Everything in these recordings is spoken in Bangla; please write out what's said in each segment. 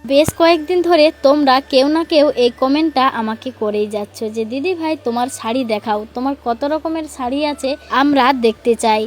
বেশ কয়েকদিন ধরে তোমরা কেউ না কেউ এই কমেন্টটা আমাকে করেই যাচ্ছ যে দিদি ভাই তোমার শাড়ি দেখাও, তোমার কত রকমের শাড়ি আছে আমরা দেখতে চাই।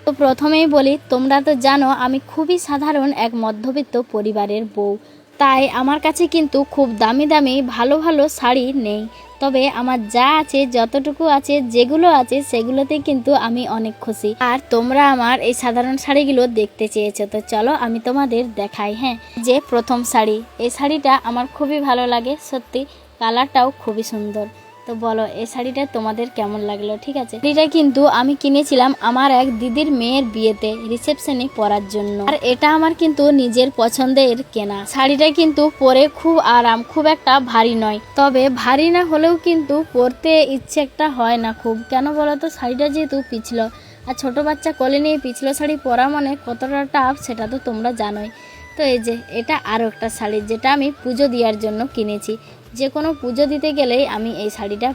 তো প্রথমেই বলি, তোমরা তো জানো আমি খুবই সাধারণ এক মধ্যবিত্ত পরিবারের বউ, তাই আমার কাছে কিন্তু খুব দামি দামি ভালো ভালো শাড়ি নেই। তবে আমার যা আছে, যতটুকু আছে, যেগুলো আছে সেগুলোতে কিন্তু আমি অনেক খুশি। আর তোমরা আমার এই সাধারণ শাড়িগুলো দেখতে চেয়েছো, তো চলো আমি তোমাদের দেখাই। হ্যাঁ, যে প্রথম শাড়ি, এই শাড়িটা আমার খুবই ভালো লাগে, সত্যি কালারটাও খুবই সুন্দর। তো বলো এই শাড়িটা তোমাদের কেমন লাগলো। ঠিক আছে, শাড়িটা কিন্তু আমি কিনেছিলাম আমার এক দিদির মেয়ের বিয়েতে রিসেপশনে পরার জন্য, আর এটা আমার কিন্তু নিজের পছন্দের কেনা। শাড়িটা কিন্তু পরে খুব আরাম, খুব একটা ভারী নয়। তবে ভারী না হলেও কিন্তু পরতে ইচ্ছে একটা হয় না খুব, কেন বলো তো, শাড়িটা যেহেতু পিছলো, আর ছোট বাচ্চা কোলে নিয়ে পিছলো শাড়ি পরা মানে কতটা টাফ সেটা তো তোমরা জানোই। তো এই যে এটা আরও একটা শাড়ি, যেটা আমি পুজো দেওয়ার জন্য কিনেছি। যে কোনো পুজো দিতে গেলেই আমি এই শাড়িটা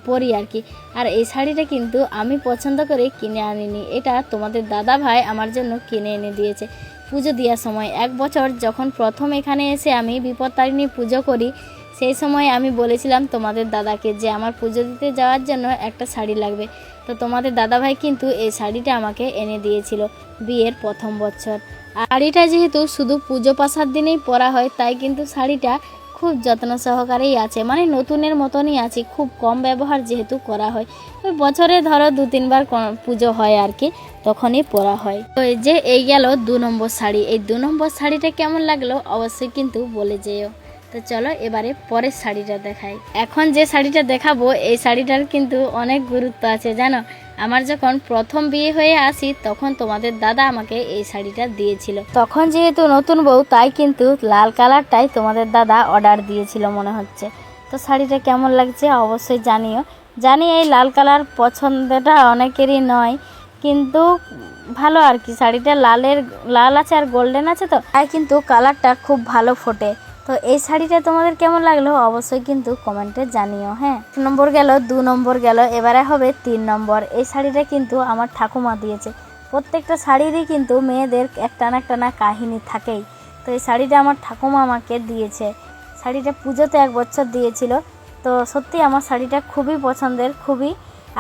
পরি আর কি। আর এই শাড়িটা কিন্তু আমি পছন্দ করে কিনে আনিনি, এটা তোমাদের দাদা ভাই আমার জন্য কিনে এনে দিয়েছে পুজো দেওয়ার সময়। এক বছর যখন প্রথম এখানে এসে আমি বিপত্তারিণী পুজো করি, সেই সময় আমি বলেছিলাম তোমাদের দাদাকে যে আমার পুজো দিতে যাওয়ার জন্য একটা শাড়ি লাগবে। তো তোমাদের দাদাভাই কিন্তু এই শাড়িটা আমাকে এনে দিয়েছিল বিয়ের প্রথম বছর। শাড়িটা যেহেতু শুধু পুজো পাশার দিনেই পরা হয়, তাই কিন্তু শাড়িটা খুব যত্ন সহকারেই আছে, মানে নতুনের মতনই আছে, খুব কম ব্যবহার যেহেতু করা হয়। ওই বছরে ধরো 2-3 বার পুজো হয় আর কি, তখনই পরা হয়। তো এই যে এই গেল 2 নম্বর শাড়ি। এই 2 নম্বর শাড়িটা কেমন লাগলো অবশ্যই কিন্তু বলে যেও। তো চলো এবারে পরের শাড়িটা দেখাই। এখন যে শাড়িটা দেখাবো এই শাড়িটার কিন্তু অনেক গুরুত্ব আছে জানো। আমার যখন প্রথম বিয়ে হয়ে আসি তখন তোমাদের দাদা আমাকে এই শাড়িটা দিয়েছিল। তখন যেহেতু নতুন বউ, তাই কিন্তু লাল কালারটাই তোমাদের দাদা অর্ডার দিয়েছিল মনে হচ্ছে। তো শাড়িটা কেমন লাগছে অবশ্যই জানিও। জানি এই লাল কালার পছন্দটা অনেকেরই নয়, কিন্তু ভালো আর কি। শাড়িটা লাল আছে আর গোল্ডেন আছে, তো তাই কিন্তু কালারটা খুব ভালো ফোটে। তো এই শাড়িটা তোমাদের কেমন লাগলো অবশ্যই কিন্তু কমেন্টে জানিও। হ্যাঁ, 1 নম্বর গেল, 2 নম্বর গেল, এবারে হবে 3 নম্বর। এই শাড়িটা কিন্তু আমার ঠাকুমা দিয়েছে। প্রত্যেকটা শাড়িরই কিন্তু মেয়েদের একটা না একটা না কাহিনী থাকেই। তো এই শাড়িটা আমার ঠাকুমা আমাকে দিয়েছে। শাড়িটা পুজোতে 1 বছর দিয়েছিল। তো সত্যি আমার শাড়িটা খুবই পছন্দের, খুবই।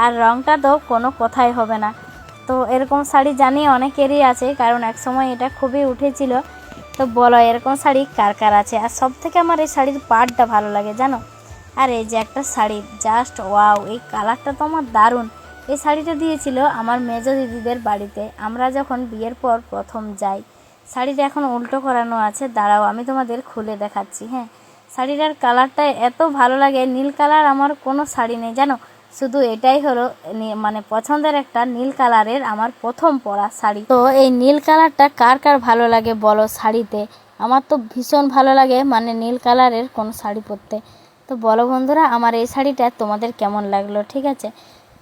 আর রঙটা তো কোনো কথাই হবে না। তো এরকম শাড়ি জানি অনেকেরই আছে, কারণ এক সময় এটা খুবই উঠেছিল। তো বলো এরকম শাড়ি কার কার আছে। আর সব থেকে আমার এই শাড়ির পাড়টা ভালো লাগে জানো। আর এই যে একটা শাড়ি, জাস্ট ওয়াও, এই কালারটা তো আমার দারুণ। এই শাড়িটা দিয়েছিল আমার মেজো দিদিদের বাড়িতে, আমরা যখন বিয়ের পর প্রথম যাই। শাড়িটা এখন উল্টো করানো আছে, দাঁড়াও আমি তোমাদের খুলে দেখাচ্ছি। হ্যাঁ, শাড়িটার কালারটা এত ভালো লাগে, নীল কালার আমার কোনো শাড়ি নেই জানো, শুধু এটাই হলো মানে পছন্দের একটা নীল কালারের আমার প্রথম পরা শাড়ি। তো এই নীল কালারটা কার কার ভালো লাগে বলো শাড়িতে। আমার তো ভীষণ ভালো লাগে, মানে নীল কালারের কোনো শাড়ি পরতে। তো বলো বন্ধুরা আমার এই শাড়িটা তোমাদের কেমন লাগলো। ঠিক আছে,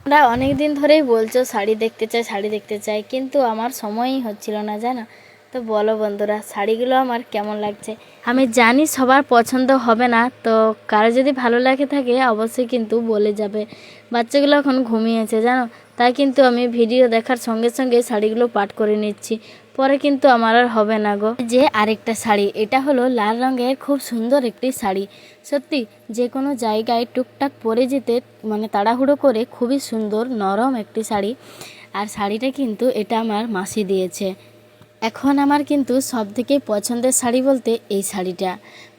তোমরা অনেক দিন ধরেই বলছো শাড়ি দেখতে চাই, শাড়ি দেখতে চাই, কিন্তু আমার সময়ই হচ্ছিল না জানো। তো বলো বন্ধুরা শাড়িগুলো আমার কেমন লাগছে। আমি জানি সবার পছন্দ হবে না, তো কারো যদি ভালো লাগে থাকে অবশ্যই কিন্তু বলে যাবে। বাচ্চাগুলো এখন ঘুমিয়েছে জানো, তাই কিন্তু আমি ভিডিও দেখার সঙ্গে সঙ্গে শাড়িগুলো পাট করে নিচ্ছি, পরে কিন্তু আমার আর হবে না গো। যে আরেকটা শাড়ি, এটা হলো লাল রঙের খুব সুন্দর একটি শাড়ি। সত্যি যে কোনো জায়গায় টুকটাক পরে যেতে মানে তাড়াহুড়ো করে খুবই সুন্দর নরম একটি শাড়ি। আর শাড়িটা কিন্তু এটা আমার মাসি দিয়েছে। এখন আমার কিন্তু সব থেকে পছন্দের শাড়ি বলতে এই শাড়িটা,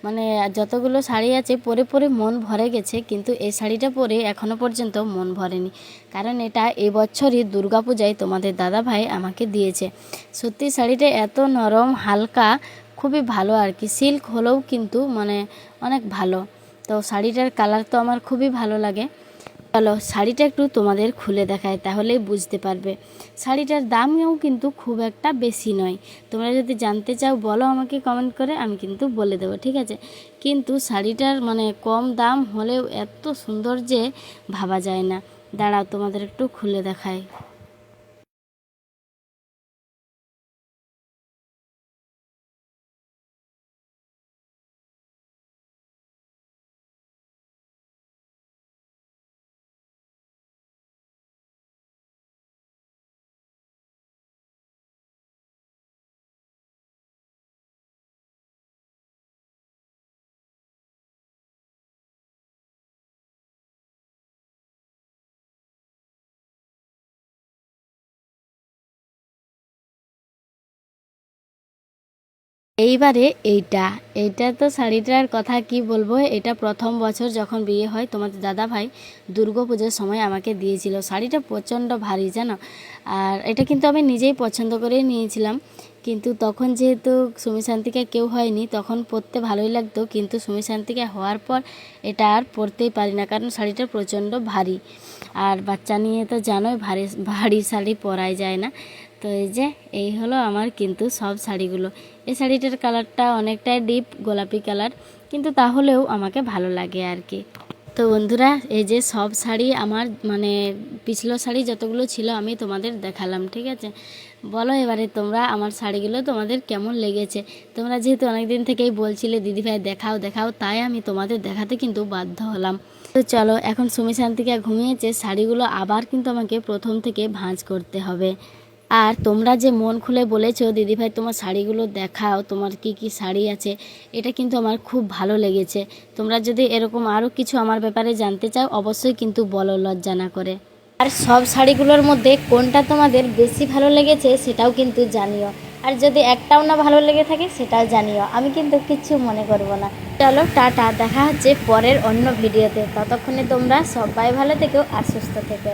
মানে যতগুলো শাড়ি আছে পরে পরে মন ভরে গেছে, কিন্তু এই শাড়িটা পরে এখনও পর্যন্ত মন ভরেনি, কারণ এটা এবছরই দুর্গাপূজায় তোমাদের দাদাভাই আমাকে দিয়েছে। সত্যি শাড়িটা এত নরম হালকা, খুবই ভালো আর কি, সিল্ক হলেও কিন্তু মানে অনেক ভালো। তো শাড়িটার কালার তো আমার খুবই ভালো লাগে। চলো শাড়িটা একটু তোমাদের খুলে দেখায়, তাহলেই বুঝতে পারবে। শাড়িটার দামও কিন্তু খুব একটা বেশি নয়। তোমরা যদি জানতে চাও বলো আমাকে কমেন্ট করে, আমি কিন্তু বলে দেবো। ঠিক আছে, কিন্তু শাড়িটার মানে কম দাম হলেও এত সুন্দর যে ভাবা যায় না। দাঁড়াও তোমাদের একটু খুলে দেখায়। এইবারে এইটা তো শাড়িটার কথা কি বলবো। এটা প্রথম বছর যখন বিয়ে হয় তোমাদের দাদা ভাই দুর্গাপুজোর সময় আমাকে দিয়েছিল। শাড়িটা প্রচণ্ড ভারী জানো, আর এটা কিন্তু আমি নিজেই পছন্দ করে নিয়েছিলাম। কিন্তু তখন যেহেতু সুমি শান্তিকা কেউ হয়নি, তখন পরতে ভালোই লাগতো, কিন্তু সুমি শান্তিকা হওয়ার পর এটা আর পরতেই পারি না, কারণ শাড়িটা প্রচণ্ড ভারী। আর বাচ্চা নিয়ে তো জানোই ভারী ভারী শাড়ি পরাই যায় না। তো এই হলো আমার কিন্তু সব শাড়িগুলো। এই শাড়িটার কালারটা অনেকটাই ডিপ গোলাপি কালার, কিন্তু তাহলেও আমাকে ভালো লাগে আর কি। তো বন্ধুরা, এই যে সব শাড়ি আমার মানে পিছলো শাড়ি যতগুলো ছিল আমি তোমাদের দেখালাম, ঠিক আছে। বলো এবারে তোমরা আমার শাড়িগুলো তোমাদের কেমন লেগেছে। তোমরা যেহেতু অনেক দিন থেকেই বলছিলে দিদিভাই দেখাও দেখাও, তাই আমি তোমাদের দেখাতে কিন্তু বাধ্য হলাম। তো চলো, এখন সুমি শান্তিকা ঘুমিয়েছে, শাড়িগুলো আবার কিন্তু আমাকে প্রথম থেকে ভাঁজ করতে হবে। আর তোমরা যে মন খুলে বলেছো দিদিভাই তোমার শাড়িগুলো দেখাও, তোমার কি কি শাড়ি আছে, এটা কিন্তু আমার খুব ভালো লেগেছে। তোমরা যদি এরকম আরও কিছু আমার ব্যাপারে জানতে চাও অবশ্যই কিন্তু বলো, লজ্জা না করে। আর সব শাড়িগুলোর মধ্যে কোনটা তোমাদের বেশি ভালো লেগেছে সেটাও কিন্তু জানিও। আর যদি একটাও না ভালো লেগে থাকে সেটাও জানিও, আমি কিন্তু কিচ্ছু মনে করব না। চলো টাটা, দেখা হচ্ছে পরের অন্য ভিডিওতে। ততক্ষণে তোমরা সবাই ভালো থেকো আর সুস্থ থেকো।